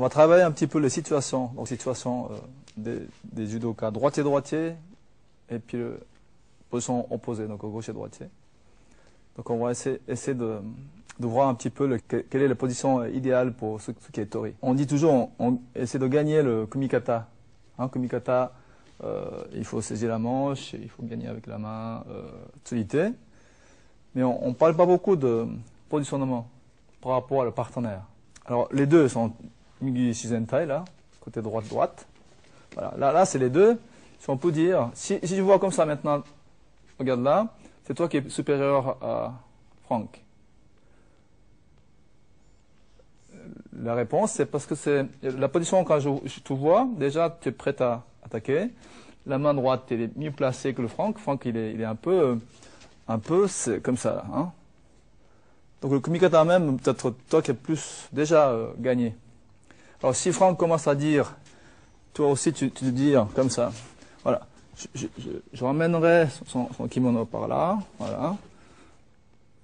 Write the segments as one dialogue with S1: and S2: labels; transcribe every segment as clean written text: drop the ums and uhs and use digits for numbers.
S1: va travailler un petit peu les situations. Donc, situation des judokas droitier-droitier, et puis position opposée, donc gaucher-droitier. Donc, on va essayer de voir un petit peu quelle est la position idéale pour ce qui est tori. On dit toujours, on essaie de gagner le kumikata. Hein, kumikata, il faut saisir la manche, il faut gagner avec la main, tsuite. Mais on ne parle pas beaucoup de positionnement par rapport à le partenaire. Alors, les deux sont Migi Shizentai, là, côté droite-droite. Voilà, là c'est les deux. Si on peut dire, si je vois comme ça maintenant, regarde là, c'est toi qui es supérieur à Franck. La réponse, c'est parce que c'est la position quand je te vois, déjà tu es prêt à attaquer. La main droite, elle est mieux placée que le Franck. Franck, il est un peu c'est comme ça. Là, hein. Donc le kumikata même, peut-être toi qui es plus déjà gagné. Alors si Franck commence à dire, toi aussi tu dis comme ça. Voilà. Je ramènerai son kimono par là. Voilà.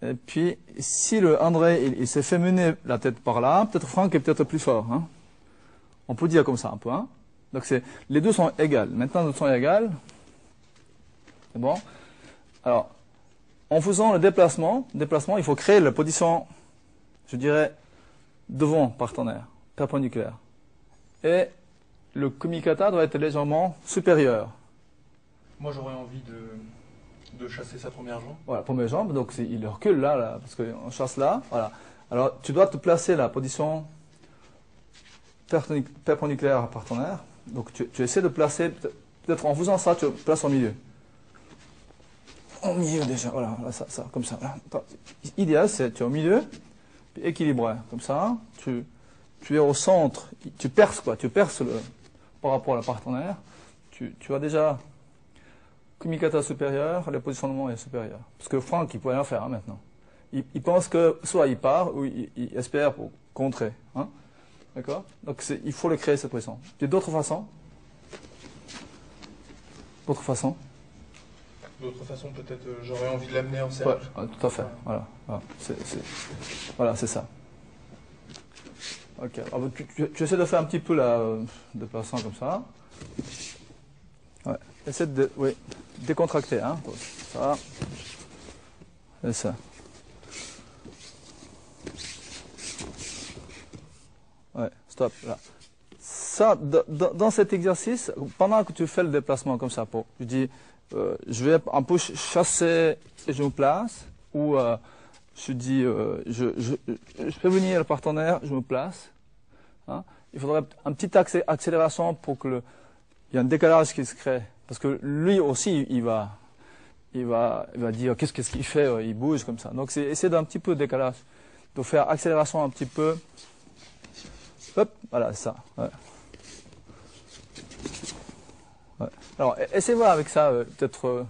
S1: Et puis, si le André, il s'est fait mener la tête par là, peut-être Franck est peut-être plus fort. Hein. On peut dire comme ça un peu. Hein. Donc les deux sont égales. Maintenant, ils sont égales. C'est bon. Alors, en faisant le déplacement, il faut créer la position, je dirais, devant partenaire, perpendiculaire. Et le kumikata doit être légèrement supérieur.
S2: Moi, j'aurais envie de chasser sa première jambe.
S1: Voilà, première jambe, donc il recule là, parce qu'on chasse là. Voilà. Alors, tu dois te placer la position perpendiculaire à partenaire. Donc, tu essaies de placer, peut-être en faisant ça, tu places au milieu. Au milieu déjà, voilà, ça, comme ça. Idéal, c'est tu es au milieu, puis équilibré, comme ça. Tu es au centre, tu perces quoi, par rapport à la partenaire. Tu as déjà kumikata supérieur, le positionnement est supérieur. Parce que Franck, il peut rien faire hein, maintenant. Il pense que soit il part, ou il espère pour contrer. Hein. D'accord. Donc il faut le créer cette position. Il y a d'autres façons. D'autres façons.
S2: D'autres façons, peut-être, j'aurais envie de l'amener en cercle.
S1: Ouais, tout à fait. Voilà. Voilà, c'est ça. Ok. Alors, tu essaies de faire un petit peu de façon comme ça. Ouais. Essaie de décontracter. Hein. Ça. C'est ça. Ouais, stop. Là. Ça, dans cet exercice, pendant que tu fais le déplacement comme ça, je dis, je vais un peu chasser et je me place, ou je dis, je fais venir le partenaire, je me place. Hein. Il faudrait un petit accélération pour que il y ait un décalage qui se crée. Parce que lui aussi, il va dire qu'est-ce qu'il fait, il bouge comme ça. Donc c'est essayer d'un petit peu de décalage, de faire accélération un petit peu. Hop, voilà, ça. Ouais. Ouais. Alors, essaie voir avec ça, peut-être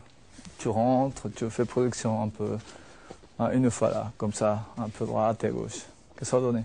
S1: tu rentres, tu fais projection un peu, hein, une fois là, comme ça, un peu droite et gauche. Qu'est-ce que ça va donner?